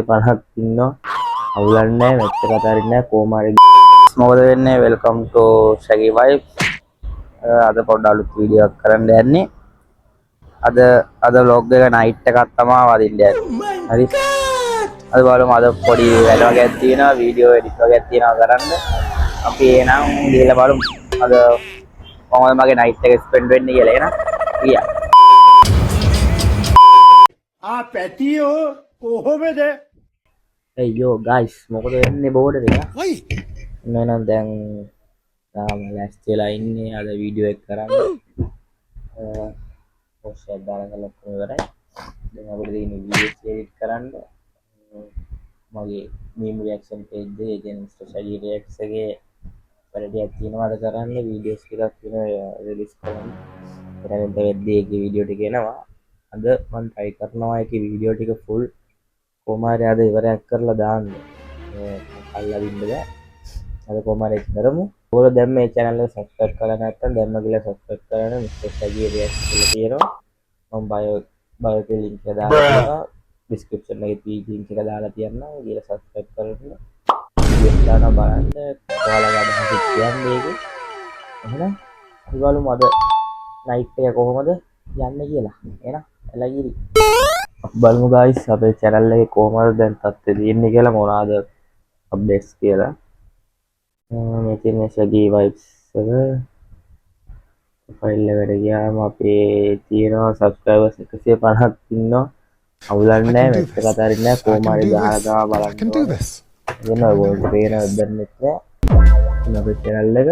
50ක් ඉන්නවා අවුලක් නැහැ මෙච්චර කතාරින් නැහැ කොහොම හරි මොකද වෙන්නේ වෙල්කම් ටු Shaggy Vibes අද පොඩ්ඩක් අලුත් වීඩියෝ එකක් කරන්න යන්නේ අද vlog එක නයිට් එකක් තමයි වදින්න යන්නේ හරි අද බලමු අද පොඩි වැඩ වගේක් තියෙනවා වීඩියෝ එඩිට් වගේක් තියෙනවා කරන්න අපි එනම් ගිහලා බලමු අද කොහොමද මගේ නයිට් එක ස්පෙන්ඩ් වෙන්නේ කියලා එන ගියා පැටියෝ කොහොමද hey yo guys මොකද වෙන්නේ බෝඩර් එක නේනම් දැන් තාම ලෑස්තිලා ඉන්නේ අද වීඩියෝ එක කරන්න පොස්ට් එකක් දාලා කරලා ඔක්කොම ඉවරයි දැන් අපිට තියෙන වීඩියෝ එඩිට් කරන්න මගේ මීම් රියැක්ෂන් පේජ් එකේ කියන්නේ Mr. Shaggy Reacts එකේ වැඩක් තියෙනවා අද කරන්න වීඩියෝස් ටිකක් තියෙනවා රිලීස් කරන්න ඊට වෙද්දී ඒකේ වීඩියෝ ටික එනවා අද මම try කරනවා ඒකේ වීඩියෝ ටික full කොහොම හරි අද ඉවරයක් කරලා දාන්න අල්ලවින්න බෑ අද කොහොම හරි කරමු ඔයාලා දැන් මේ channel එක subscribe කරලා නැත්නම් දැන්ම ගිහලා subscribe කරන්න Mr. Shaggy Reacts කියලා තියෙනවා මම bio එකේ link එක දාලා තියෙනවා description එකේ තියෙන link එක දාලා තියන්නම් ගිහලා subscribe කරන්න වීඩියෝ දානවා බලන්න ඔයාලගේ අදහස් කියන්නේ ඒකේ එහෙනම් අපි බලමු අද night එක කොහොමද යන්නේ කියලා එහෙනම් එලා ගිරි බලමු guys අපේ channel එකේ කොහොමද දැන් තත්ත්වය තියෙන්නේ කියලා මොනවාද updates කියලා මේ තියෙන Shaggy Vibes එක ෆයිල් එකට ගියාම අපේ තියෙනවා subscribers 150ක් ඉන්නවා අවුලක් නැහැ මෙච්චර කතාරින් නැහැ කොහොම හරි ගහලා බලන්න වෙන ඔයගොල්ලෝ පේන දෙන්නෙත් නැහැ අපේ channel එක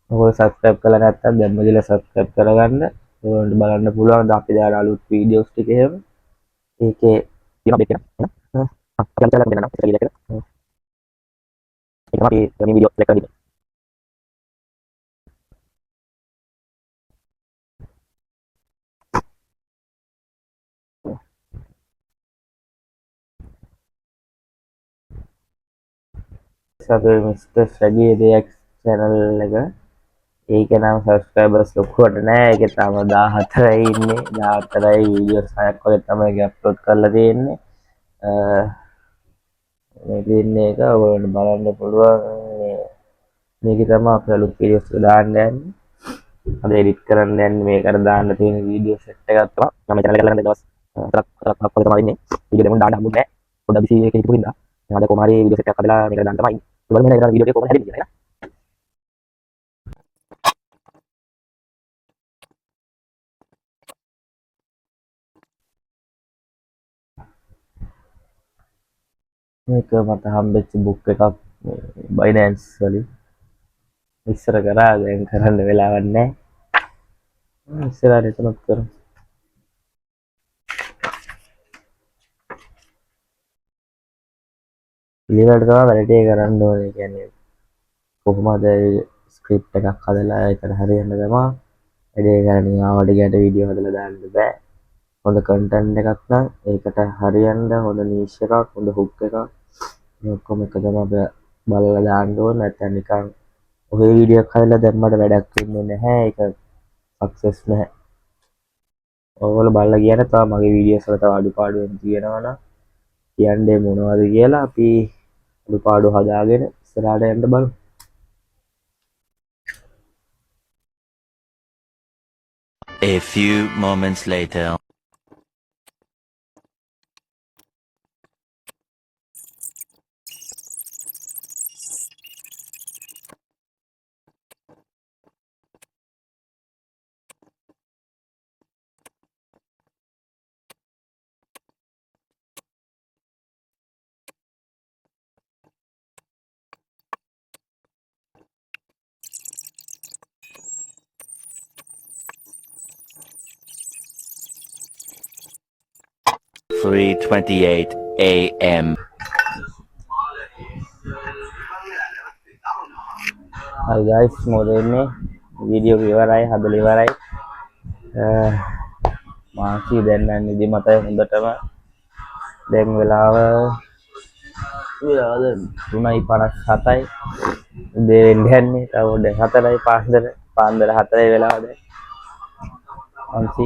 ඔයගොල්ලෝ subscribe කරලා නැත්නම් දැන්ම ගිහලා subscribe කරගන්න ඔයාලට බලන්න පුළුවන් අපි දාන අලුත් වීඩියෝස් ටික එහෙම ඒකේ තියෙන අපඩේට් එක අපි අලුතෙන් දෙනවා ඒක අපි මේ වීඩියෝ රෙකෝඩ් කරලා අපේ Mr. Shaggy Reacts channel එක ඒක නම් subscribers ලොකුවට නෑ ඒක තාම 14යි ඉන්නේ 14යි වීඩියෝස් 6ක් වගේ තමයි අප්ලෝඩ් කරලා තියෙන්නේ මේ දින්නේ එක ඔයාලට බලන්න පුළුවන් මේකේ තමයි අපි අලුත් වීඩියෝස් දාන්න යන්නේ අද එඩිට් කරන්න යන්නේ මේකට දාන්න තියෙන වීඩියෝ සෙට් එකක් තමයි මම channel එක ළඟ දවස් 4ක් වගේ තමයි ඉන්නේ වීඩියෝ දෙමුන් දාන්න හම්බුනේ නෑ පොඩ්ඩක් බිසි එකේ ඉඳපු හින්දා අද කොහොම හරි වීඩියෝ සෙට් එකක් හදලා මේකට දාන්න තමයි බලමු මේක වීඩියෝ එක කොහොමද හැදෙන්නේ කියලා මේක මට හම්බෙච්ච බුක් එකක් Binance වලින් ඉස්සර කරා දැන් කරන්න වෙලාවක් නැහැ ඉස්සරහට එතනත් කරමු ඊළඟට තමයි වැඩේ කරන්න ඕනේ කියන්නේ කොහොමද ස්ක්‍රිප්ට් එකක් හදලා ඒකට හරියන්න තමයි වැඩේ කරන්නේ ආවට ගියට වීඩියෝ හදලා දාන්න බෑ හොඳ කන්ටෙන්ට් එකක් නම් ඒකට හරියන්න හොඳ නීෂ් එකක් හොඳ හුක් එකක් මේ ඔක්කොම එක තමයි අපි බලලා දාන්න ඕනේ නැත්නම් නිකන් ඔය වීඩියෝ එකක් හදලා දැම්මට වැඩක් වෙන්නේ නැහැ ඒක සක්සස් නැහැ ඔයගොල්ලෝ බලලා ගියට තව මගේ වීඩියෝස් වල තව අඩුපාඩු වෙන තියෙනවා නම් කියන්නේ මොනවද කියලා අපි අඩුපාඩු හදාගෙන ඉස්සරහට යන්න බලමු A few moments later. .28 a.m. Hi guys මොකද වෙන්නේ වීඩියෝ ඉවරයි හදලා ඉවරයි මාසි දැන් නම් නිදිමත හොඳටම දැන් වෙලාව 3:57යි උදේ වෙන්න යන්නේ තව පොඩ 4යි පාන්දර 4යි වෙලාව දැන් අන්ති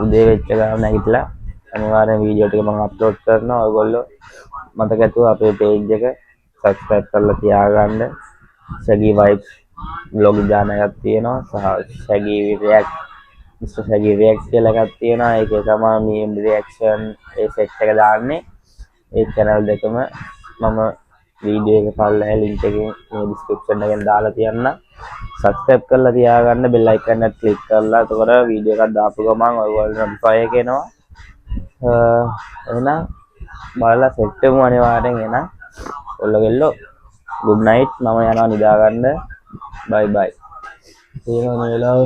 උදේ වෙච්ච ගමන් නැගිටලා අනිවාර්යෙන් වීඩියෝ ටික මම අප්ලෝඩ් කරනවා. ඔයගොල්ලෝ මතක ඇතුව අපේ page එක subscribe කරලා තියාගන්න. Shaggy Vibes vlog දාන එකක් තියෙනවා සහ Shaggy React Mr. Shaggy React කියලා එකක් තියෙනවා. ඒකේ තමයි මේ reaction ඒ set එක දාන්නේ. ඒ channel දෙකම මම වීඩියෝ එක පල්ලෙහා link එකේ මේ description එකෙන් දාලා තියන්න. subscribe කරලා තියාගන්න bell icon එක click කරලා එතකොට වීඩියෝ එකක් දාපු ගමන් ඔයගොල්ලෝ notify එක එනවා. එහෙනම් බලලා set වෙමු අනිවාර්යෙන්. එහෙනම් ඔයගොල්ලෝ good night. මම යනවා නිදා ගන්න. bye bye. තියෙනවා වෙලාව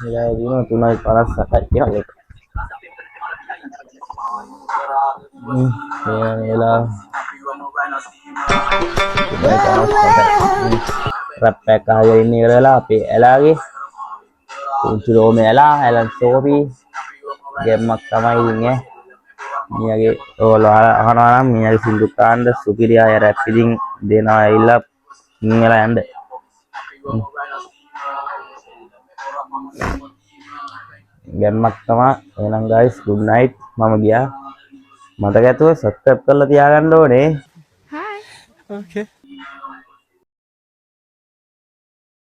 දින 3:58යි කියලා. වෙලාව රැප් එක අහගෙන ඉන්න ඉවරලා අපේ ඇලාගේ පුංචි රෝමේ ඇලන් සෝපි ගෙම්මක් තමයි ඉන්නේ. මියාගේ ඔයාලා අහනවා නම් මියාගේ සින්දු කාණ්ඩ සුපිරියාය රැප් ඉදින් දෙනවා ඇවිල්ලා ඉන්නලා යන්න. ගෙම්මක් තමයි. එහෙනම් guys good night. මම ගියා. මතක ඇතුව subscribe කරලා තියාගන්න ඕනේ. Okay.